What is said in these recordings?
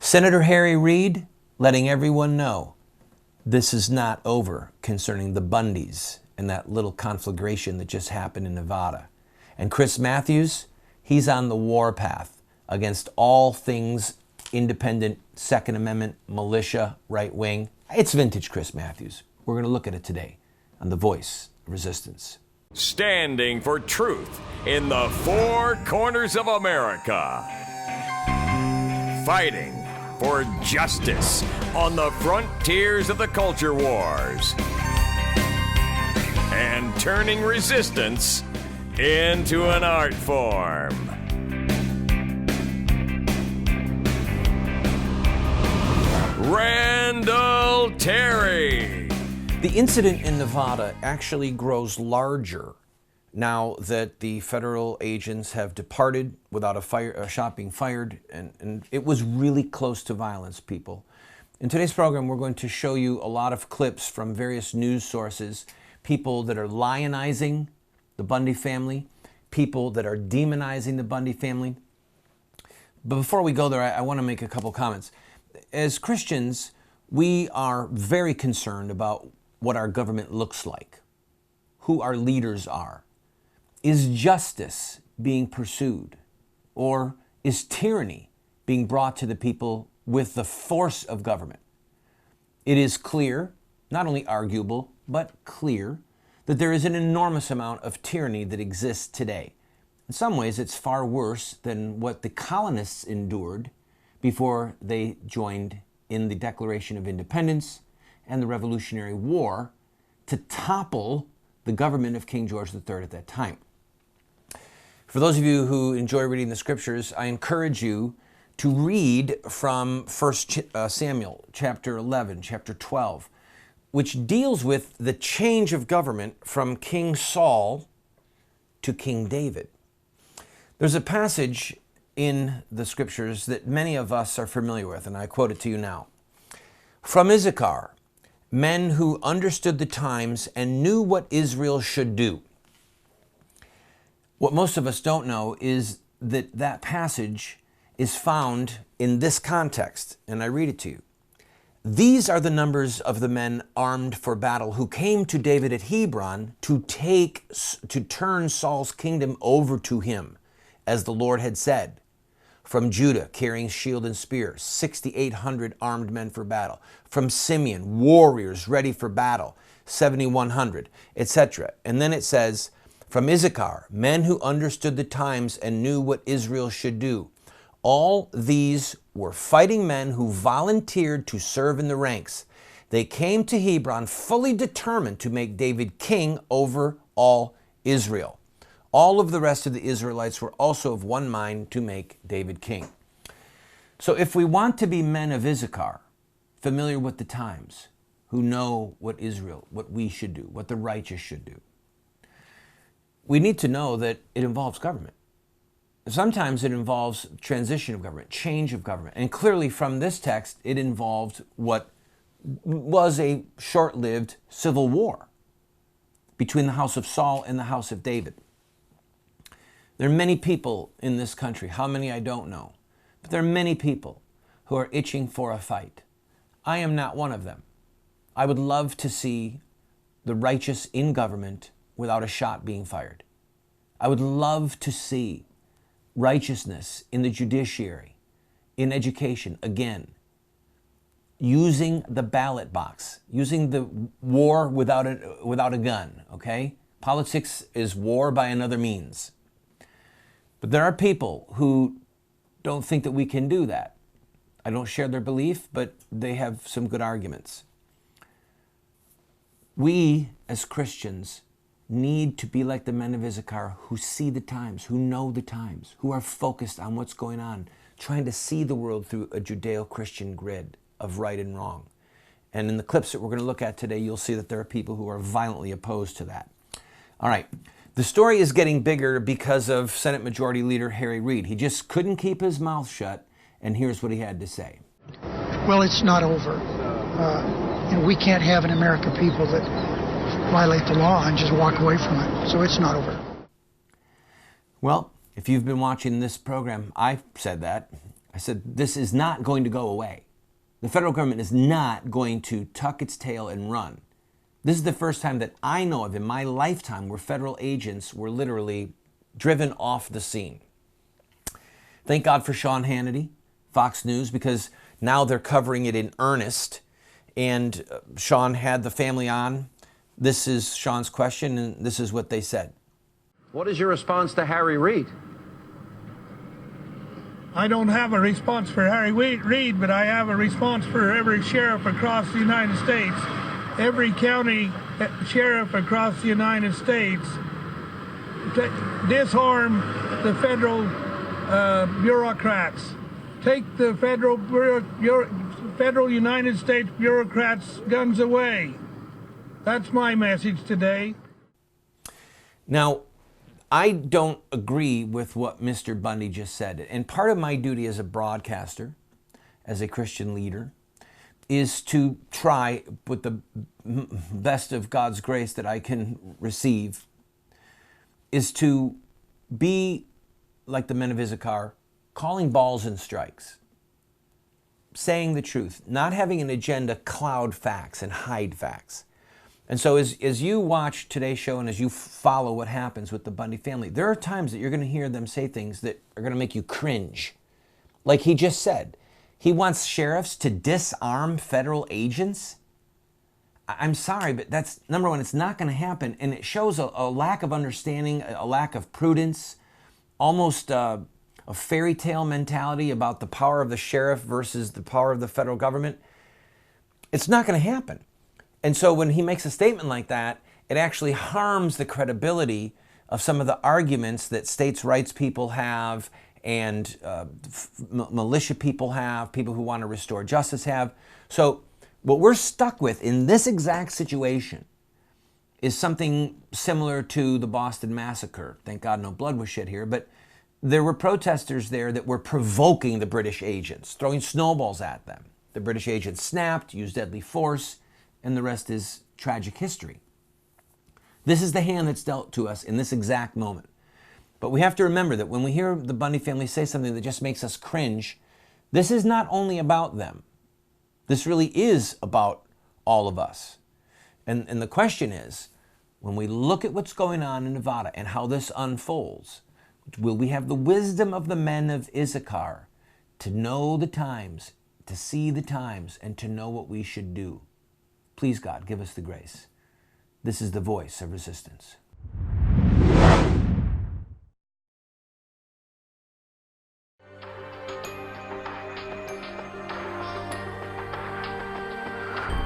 Senator Harry Reid letting everyone know this is not over concerning the Bundys and that little conflagration that just happened in Nevada. And Chris Matthews, he's on the warpath against all things independent, Second Amendment, militia, right wing. It's vintage Chris Matthews. We're going to look at it today on The Voice of Resistance. Standing for truth in the four corners of America. Fighting for justice on the frontiers of the culture wars. And turning resistance into an art form. Randall Terry. The incident in Nevada actually grows larger now that the federal agents have departed without a shot being fired, and it was really close to violence, people. In today's program, we're going to show you a lot of clips from various news sources, people that are lionizing the Bundy family, people that are demonizing the Bundy family. But before we go there, I want to make a couple comments. As Christians, we are very concerned about what our government looks like, who our leaders are. Is justice being pursued? Or is tyranny being brought to the people with the force of government? It is clear, not only arguable, but clear, that there is an enormous amount of tyranny that exists today. In some ways, it's far worse than what the colonists endured before they joined in the Declaration of Independence and the Revolutionary War to topple the government of King George III at that time. For those of you who enjoy reading the scriptures, I encourage you to read from 1 Samuel chapter 11, chapter 12, which deals with the change of government from King Saul to King David. There's a passage in the scriptures that many of us are familiar with, and I quote it to you now. From Issachar, men who understood the times and knew what Israel should do. What most of us don't know is that that passage is found in this context, and I read it to you. These are the numbers of the men armed for battle who came to David at Hebron to turn Saul's kingdom over to him, as the Lord had said. From Judah, carrying shield and spear, 6,800 armed men for battle. From Simeon, warriors ready for battle, 7,100, etc. And then it says, from Issachar, men who understood the times and knew what Israel should do. All these were fighting men who volunteered to serve in the ranks. They came to Hebron fully determined to make David king over all Israel. All of the rest of the Israelites were also of one mind to make David king. So if we want to be men of Issachar, familiar with the times, who know what Israel, what we should do, what the righteous should do, we need to know that it involves government. Sometimes it involves transition of government, change of government. And clearly from this text, it involved what was a short-lived civil war between the house of Saul and the house of David. There are many people in this country, how many I don't know, but there are many people who are itching for a fight. I am not one of them. I would love to see the righteous in government without a shot being fired. I would love to see righteousness in the judiciary, in education, again, using the ballot box, using the war without a gun, okay? Politics is war by another means. But there are people who don't think that we can do that. I don't share their belief, but they have some good arguments. We, as Christians, need to be like the men of Issachar who see the times, who know the times, who are focused on what's going on, trying to see the world through a Judeo-Christian grid of right and wrong. And in the clips that we're going to look at today, you'll see that there are people who are violently opposed to that. All right. The story is getting bigger because of Senate Majority Leader Harry Reid. He just couldn't keep his mouth shut, and here's what he had to say. Well, it's not over. We can't have in America people that violate the law and just walk away from it. So it's not over. Well, if you've been watching this program, I've said that. I said, this is not going to go away. The federal government is not going to tuck its tail and run. This is the first time that I know of in my lifetime where federal agents were literally driven off the scene. Thank God for Sean Hannity, Fox News, because now they're covering it in earnest. And Sean had the family on. This is Sean's question, and this is what they said. What is your response to Harry Reid? I don't have a response for Harry Reid, but I have a response for every sheriff across the United States. Every county sheriff across the United States. Disarm the federal bureaucrats. Take the federal United States bureaucrats' guns away. That's my message today. Now, I don't agree with what Mr. Bundy just said. And part of my duty as a broadcaster, as a Christian leader, is to try, with the best of God's grace that I can receive, is to be like the men of Issachar, calling balls and strikes, saying the truth, not having an agenda cloud facts and hide facts. And so as you watch today's show and as you follow what happens with the Bundy family, there are times that you're going to hear them say things that are going to make you cringe. Like he just said, he wants sheriffs to disarm federal agents. I'm sorry, but that's, number one, it's not going to happen. And it shows a lack of understanding, a lack of prudence, almost a fairy tale mentality about the power of the sheriff versus the power of the federal government. It's not going to happen. And so when he makes a statement like that, it actually harms the credibility of some of the arguments that states' rights people have and militia people have, people who want to restore justice have. So what we're stuck with in this exact situation is something similar to the Boston Massacre. Thank God no blood was shed here, but there were protesters there that were provoking the British agents, throwing snowballs at them. The British agents snapped, used deadly force, and the rest is tragic history. This is the hand that's dealt to us in this exact moment. But we have to remember that when we hear the Bundy family say something that just makes us cringe, this is not only about them. This really is about all of us. And the question is, when we look at what's going on in Nevada and how this unfolds, will we have the wisdom of the men of Issachar to know the times, to see the times, and to know what we should do? Please, God, give us the grace. This is the voice of resistance.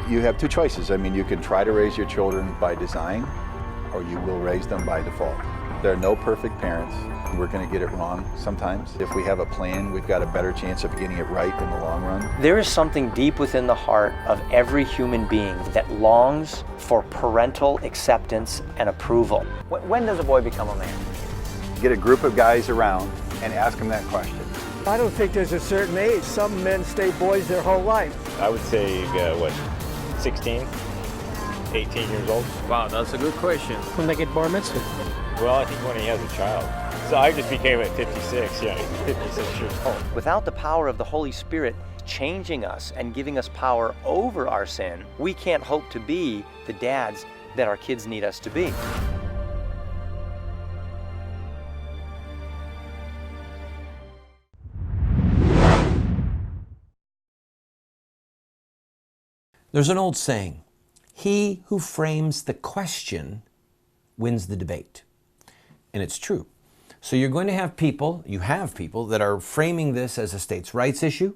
You have two choices. I mean, you can try to raise your children by design, or you will raise them by default. There are no perfect parents. We're going to get it wrong sometimes. If we have a plan, we've got a better chance of getting it right in the long run. There is something deep within the heart of every human being that longs for parental acceptance and approval. When does a boy become a man? Get a group of guys around and ask them that question. I don't think there's a certain age. Some men stay boys their whole life. I would say, 16, 18 years old. Wow, that's a good question. When they get bar mitzvah? Well, I think when he has a child. So I just became at 56, 56 years old. Without the power of the Holy Spirit changing us and giving us power over our sin, we can't hope to be the dads that our kids need us to be. There's an old saying, he who frames the question wins the debate. And it's true. So you're going to have people, you have people that are framing this as a states' rights issue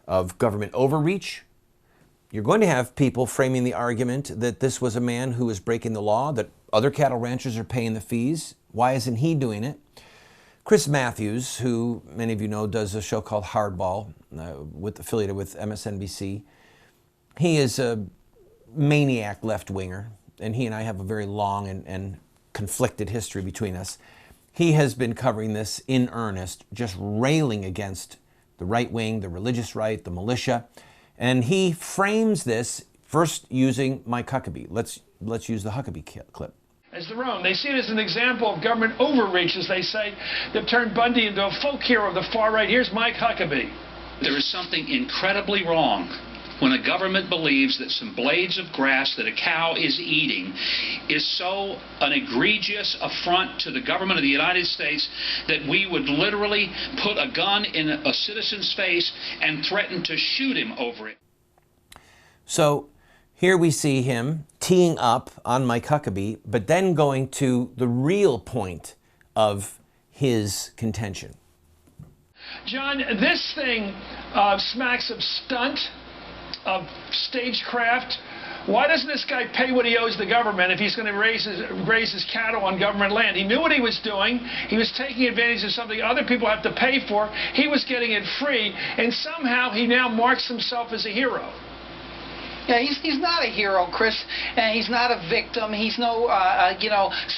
of government overreach. You're going to have people framing the argument that this was a man who was breaking the law, that other cattle ranchers are paying the fees. Why isn't he doing it? Chris Matthews, who many of you know does a show called Hardball, affiliated with MSNBC, he is a maniac left-winger, and he and I have a very long and conflicted history between us. He has been covering this in earnest, just railing against the right wing, the religious right, the militia. And he frames this first using Mike Huckabee. Let's use the Huckabee clip. As their own. They see it as an example of government overreach, as they say. They've turned Bundy into a folk hero of the far right. Here's Mike Huckabee. There is something incredibly wrong when a government believes that some blades of grass that a cow is eating is so an egregious affront to the government of the United States that we would literally put a gun in a citizen's face and threaten to shoot him over it. So here we see him teeing up on Mike Huckabee, but then going to the real point of his contention. John, this thing smacks of stunt, of stagecraft. Why doesn't this guy pay what he owes the government if he's going to raise his cattle on government land? He knew what he was doing. He was taking advantage of something other people have to pay for. He was getting it free, and somehow he now marks himself as a hero. Yeah, he's not a hero, Chris, and he's not a victim. He's no,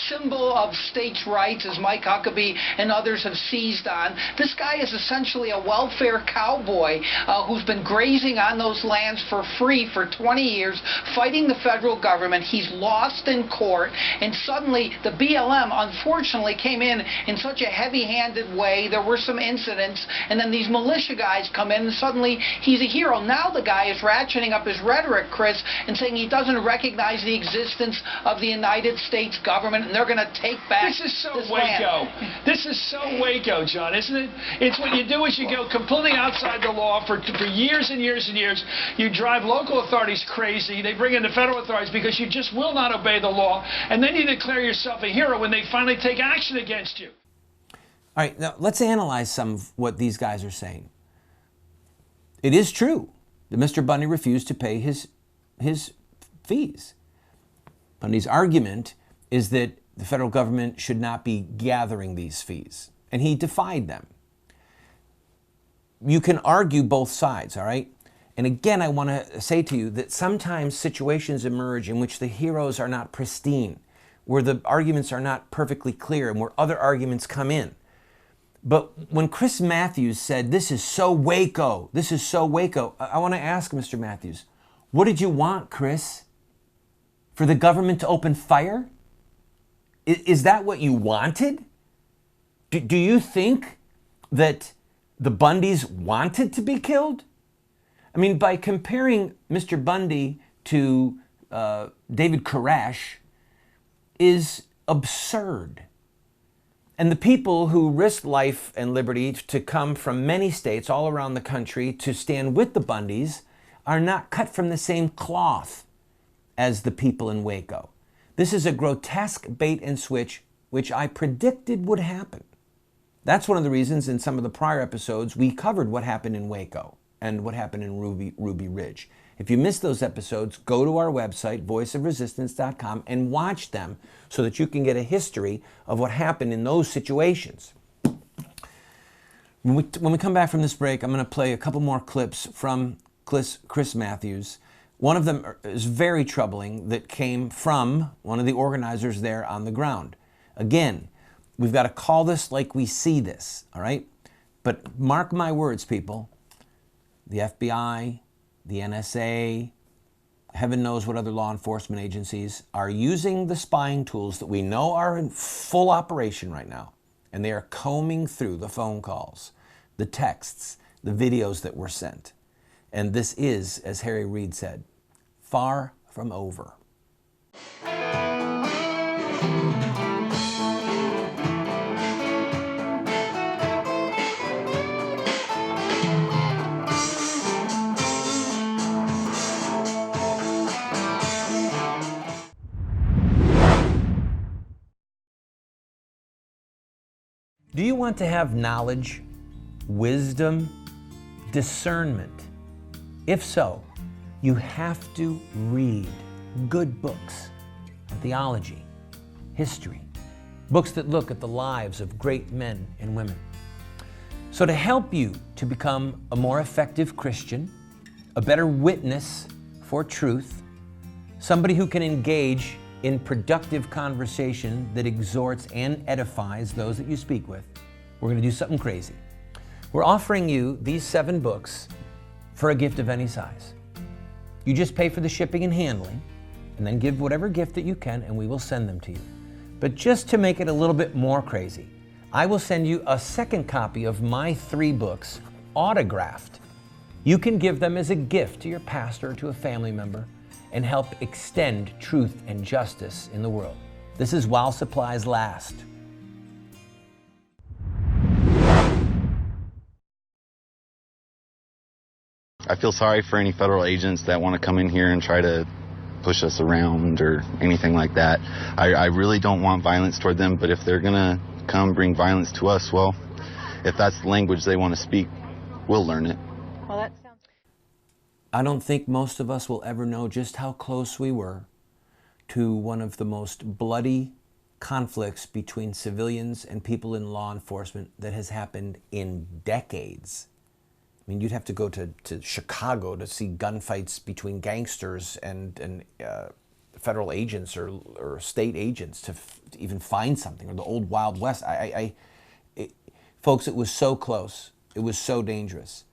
symbol of states' rights, as Mike Huckabee and others have seized on. This guy is essentially a welfare cowboy who's been grazing on those lands for free for 20 years, fighting the federal government. He's lost in court, and suddenly the BLM, unfortunately, came in such a heavy-handed way. There were some incidents, and then these militia guys come in, and suddenly he's a hero. Now the guy is ratcheting up his rhetoric, Chris, and saying he doesn't recognize the existence of the United States government, and they're going to take back this is so this Waco. land. This is so Waco, John, isn't it? It's what you do is you go completely outside the law for years and years and years. You drive local authorities crazy. They bring in the federal authorities because you just will not obey the law, and then you declare yourself a hero when they finally take action against you. All right, now let's analyze some of what these guys are saying. It is true that Mr. Bundy refused to pay his fees. Bundy's argument is that the federal government should not be gathering these fees, and he defied them. You can argue both sides, all right? And again, I want to say to you that sometimes situations emerge in which the heroes are not pristine, where the arguments are not perfectly clear, and where other arguments come in. But when Chris Matthews said, this is so Waco, this is so Waco, I want to ask Mr. Matthews, what did you want, Chris? For the government to open fire? Is that what you wanted? Do you think that the Bundys wanted to be killed? I mean, by comparing Mr. Bundy to David Koresh is absurd. And the people who risked life and liberty to come from many states all around the country to stand with the Bundys are not cut from the same cloth as the people in Waco. This is a grotesque bait and switch, which I predicted would happen. That's one of the reasons in some of the prior episodes we covered what happened in Waco and what happened in Ruby Ridge. If you missed those episodes, go to our website, voiceofresistance.com, and watch them so that you can get a history of what happened in those situations. When we come back from this break, I'm going to play a couple more clips from Chris Matthews. One of them is very troubling that came from one of the organizers there on the ground. Again, we've got to call this like we see this, all right? But mark my words, people. The FBI, the NSA, heaven knows what other law enforcement agencies are using the spying tools that we know are in full operation right now. And they are combing through the phone calls, the texts, the videos that were sent. And this is, as Harry Reid said, far from over. Do you want to have knowledge, wisdom, discernment? If so, you have to read good books on theology, history, books that look at the lives of great men and women. So to help you to become a more effective Christian, a better witness for truth, somebody who can engage in productive conversation that exhorts and edifies those that you speak with, we're going to do something crazy. We're offering you these 7 books for a gift of any size. You just pay for the shipping and handling, and then give whatever gift that you can, and we will send them to you. But just to make it a little bit more crazy, I will send you a second copy of my 3 books, autographed. You can give them as a gift to your pastor or to a family member and help extend truth and justice in the world. This is While Supplies Last. I feel sorry for any federal agents that want to come in here and try to push us around or anything like that. I really don't want violence toward them, but if they're going to come bring violence to us, well, if that's the language they want to speak, we'll learn it. Well, that sounds... I don't think most of us will ever know just how close we were to one of the most bloody conflicts between civilians and people in law enforcement that has happened in decades. I mean, you'd have to go to Chicago to see gunfights between gangsters and federal agents or state agents to even find something, or the old Wild West. Folks, it was so close. It was so dangerous.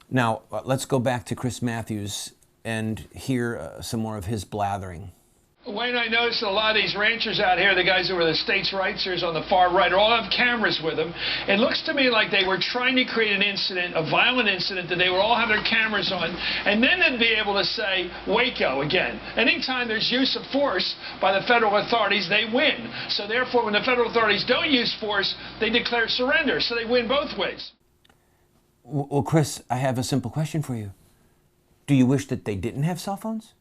Now, let's go back to Chris Matthews and hear some more of his blathering. Wayne, I noticed a lot of these ranchers out here, the guys who were the states' rightsers on the far right, all have cameras with them. It looks to me like they were trying to create an incident, a violent incident, that they would all have their cameras on, and then they'd be able to say, Waco again. Anytime there's use of force by the federal authorities, they win. So therefore, when the federal authorities don't use force, they declare surrender. So they win both ways. Well, Chris, I have a simple question for you. Do you wish that they didn't have cell phones?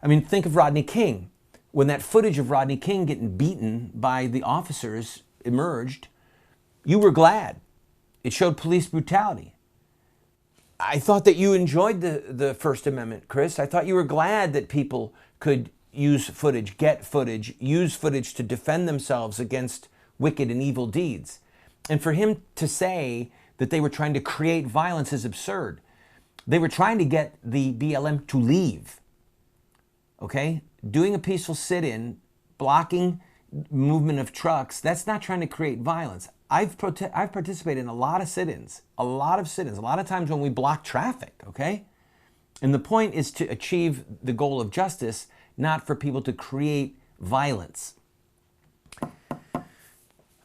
I mean, think of Rodney King. When that footage of Rodney King getting beaten by the officers emerged, you were glad. It showed police brutality. I thought that you enjoyed the First Amendment, Chris. I thought you were glad that people could use footage, get footage, use footage to defend themselves against wicked and evil deeds. And for him to say that they were trying to create violence is absurd. They were trying to get the BLM to leave. Okay? Doing a peaceful sit-in, blocking movement of trucks, that's not trying to create violence. I've participated in a lot of sit-ins, a lot of times when we block traffic, okay? And the point is to achieve the goal of justice, not for people to create violence.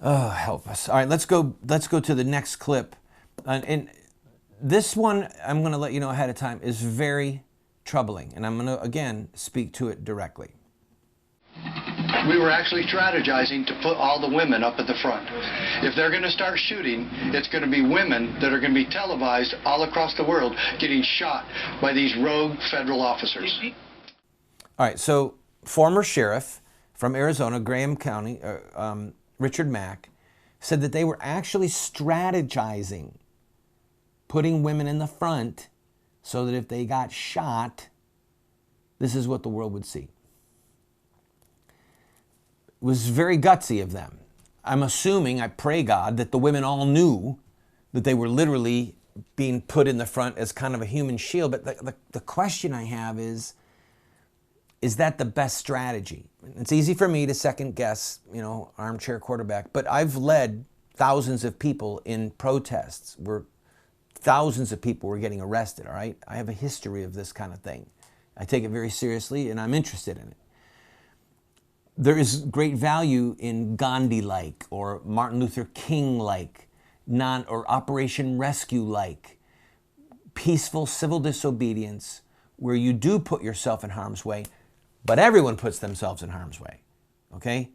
Oh, help us. All right, let's go to the next clip. And this one, I'm going to let you know ahead of time, is very troubling, and I'm going to, again, speak to it directly. We were actually strategizing to put all the women up at the front. If they're going to start shooting, it's going to be women that are going to be televised all across the world getting shot by these rogue federal officers. All right, so former sheriff from Arizona, Graham County, Richard Mack, said that they were actually strategizing, putting women in the front so that if they got shot, this is what the world would see. It was very gutsy of them. I'm assuming, I pray God, that the women all knew that they were literally being put in the front as kind of a human shield. But the question I have is that the best strategy? It's easy for me to second guess, armchair quarterback, but I've led thousands of people in protests where thousands of people were getting arrested, all right? I have a history of this kind of thing. I take it very seriously, and I'm interested in it. There is great value in Gandhi-like or Martin Luther King-like, or Operation Rescue-like, peaceful civil disobedience where you do put yourself in harm's way, but everyone puts themselves in harm's way, okay?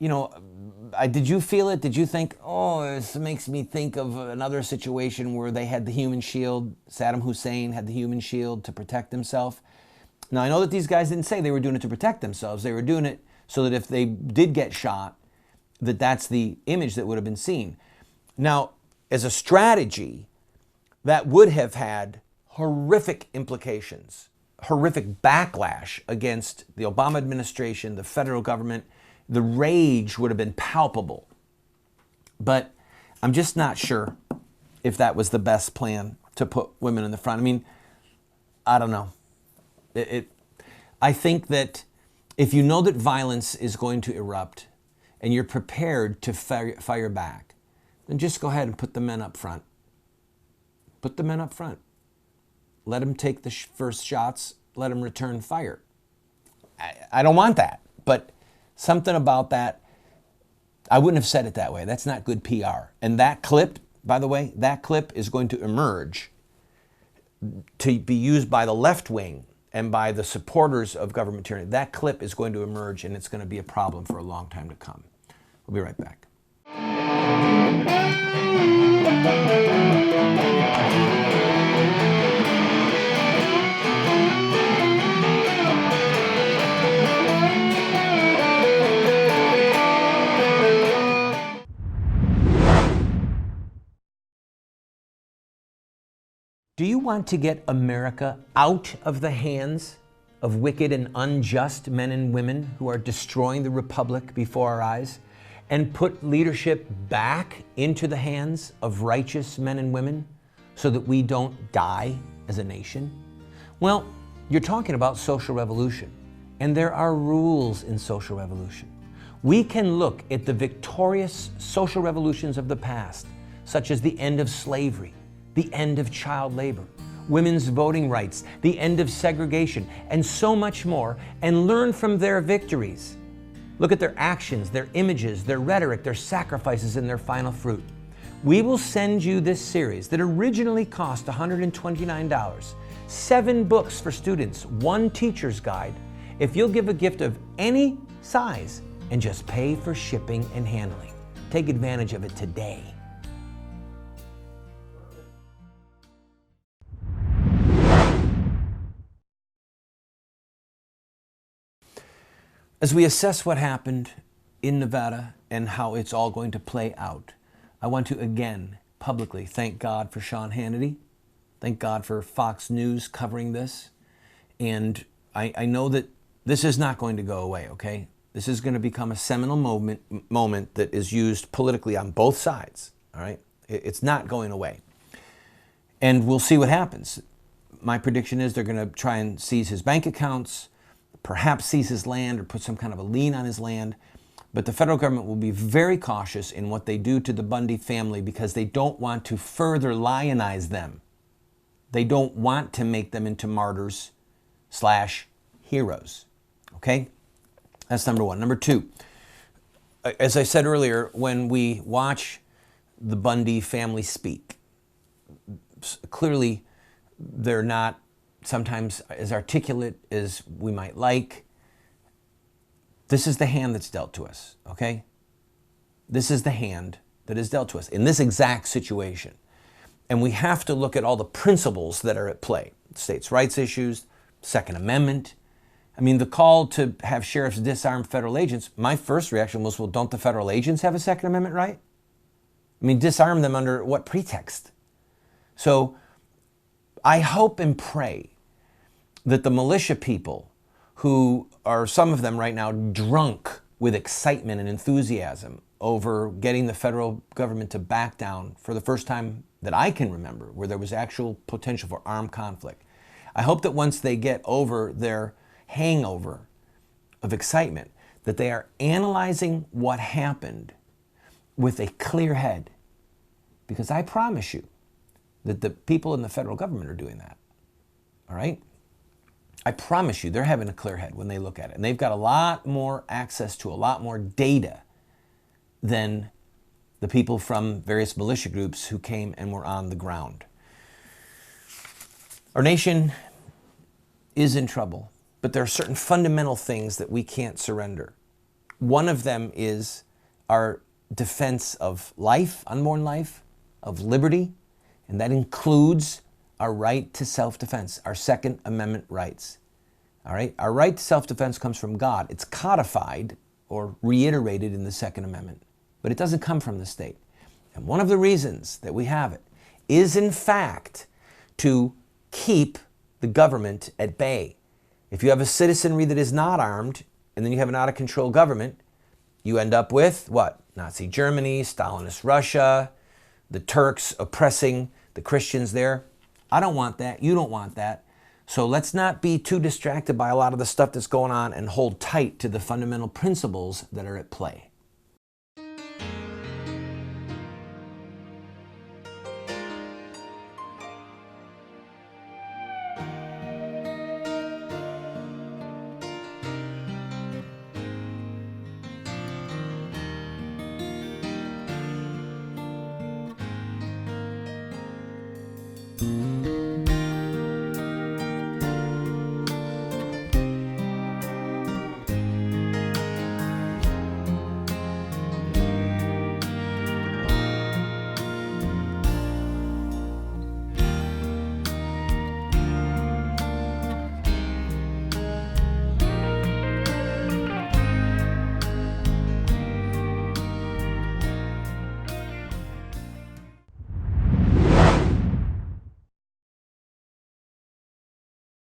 Did you feel it? Did you think, oh, this makes me think of another situation where they had the human shield, Saddam Hussein had the human shield to protect himself? Now, I know that these guys didn't say they were doing it to protect themselves. They were doing it so that if they did get shot, that's the image that would have been seen. Now, as a strategy, that would have had horrific implications, horrific backlash against the Obama administration, the federal government. The rage would have been palpable. But I'm just not sure if that was the best plan to put women in the front. I mean, I don't know. I think that if you know that violence is going to erupt and you're prepared to fire back, then just go ahead and put the men up front. Put the men up front. Let them take the first shots. Let them return fire. I don't want that, but Something about that, I wouldn't have said it that way. That's not good PR. And that clip, by the way, that clip is going to emerge to be used by the left wing and by the supporters of government tyranny. That clip is going to emerge, and it's going to be a problem for a long time to come. We'll be right back. Do you want to get America out of the hands of wicked and unjust men and women who are destroying the republic before our eyes, and put leadership back into the hands of righteous men and women so that we don't die as a nation? Well, you're talking about social revolution, and there are rules in social revolution. We can look at the victorious social revolutions of the past, such as the end of slavery, the end of child labor, women's voting rights, the end of segregation, and so much more, and learn from their victories. Look at their actions, their images, their rhetoric, their sacrifices, and their final fruit. We will send you this series that originally cost $129, 7 books for students, 1 teacher's guide, if you'll give a gift of any size and just pay for shipping and handling. Take advantage of it today. As we assess what happened in Nevada and how it's all going to play out, I want to again publicly thank God for Sean Hannity. Thank God for Fox News covering this. And I know that this is not going to go away, okay? This is going to become a seminal moment that is used politically on both sides, all right? It's not going away. And we'll see what happens. My prediction is they're going to try and seize his bank accounts, perhaps seize his land or put some kind of a lien on his land. But the federal government will be very cautious in what they do to the Bundy family because they don't want to further lionize them. They don't want to make them into martyrs/heroes. Okay? That's number one. Number two, as I said earlier, when we watch the Bundy family speak, clearly they're not sometimes as articulate as we might like. This is the hand that's dealt to us, okay? This is the hand that is dealt to us in this exact situation. And we have to look at all the principles that are at play. States' rights issues, Second Amendment. I mean, the call to have sheriffs disarm federal agents, my first reaction was, well, don't the federal agents have a Second Amendment right? I mean, disarm them under what pretext? So I hope and pray that the militia people, who are some of them right now drunk with excitement and enthusiasm over getting the federal government to back down for the first time that I can remember, where there was actual potential for armed conflict. I hope that once they get over their hangover of excitement, that they are analyzing what happened with a clear head. Because I promise you that the people in the federal government are doing that. All right? I promise you they're having a clear head when they look at it. And they've got a lot more access to a lot more data than the people from various militia groups who came and were on the ground. Our nation is in trouble, but there are certain fundamental things that we can't surrender. One of them is our defense of life, unborn life, of liberty, and that includes our right to self-defense, our Second Amendment rights. All right? Our right to self-defense comes from God. It's codified or reiterated in the Second Amendment, but it doesn't come from the state. And one of the reasons that we have it is, in fact, to keep the government at bay. If you have a citizenry that is not armed, and then you have an out-of-control government, you end up with what? Nazi Germany, Stalinist Russia, the Turks oppressing the Christians there. I don't want that. You don't want that. So let's not be too distracted by a lot of the stuff that's going on and hold tight to the fundamental principles that are at play.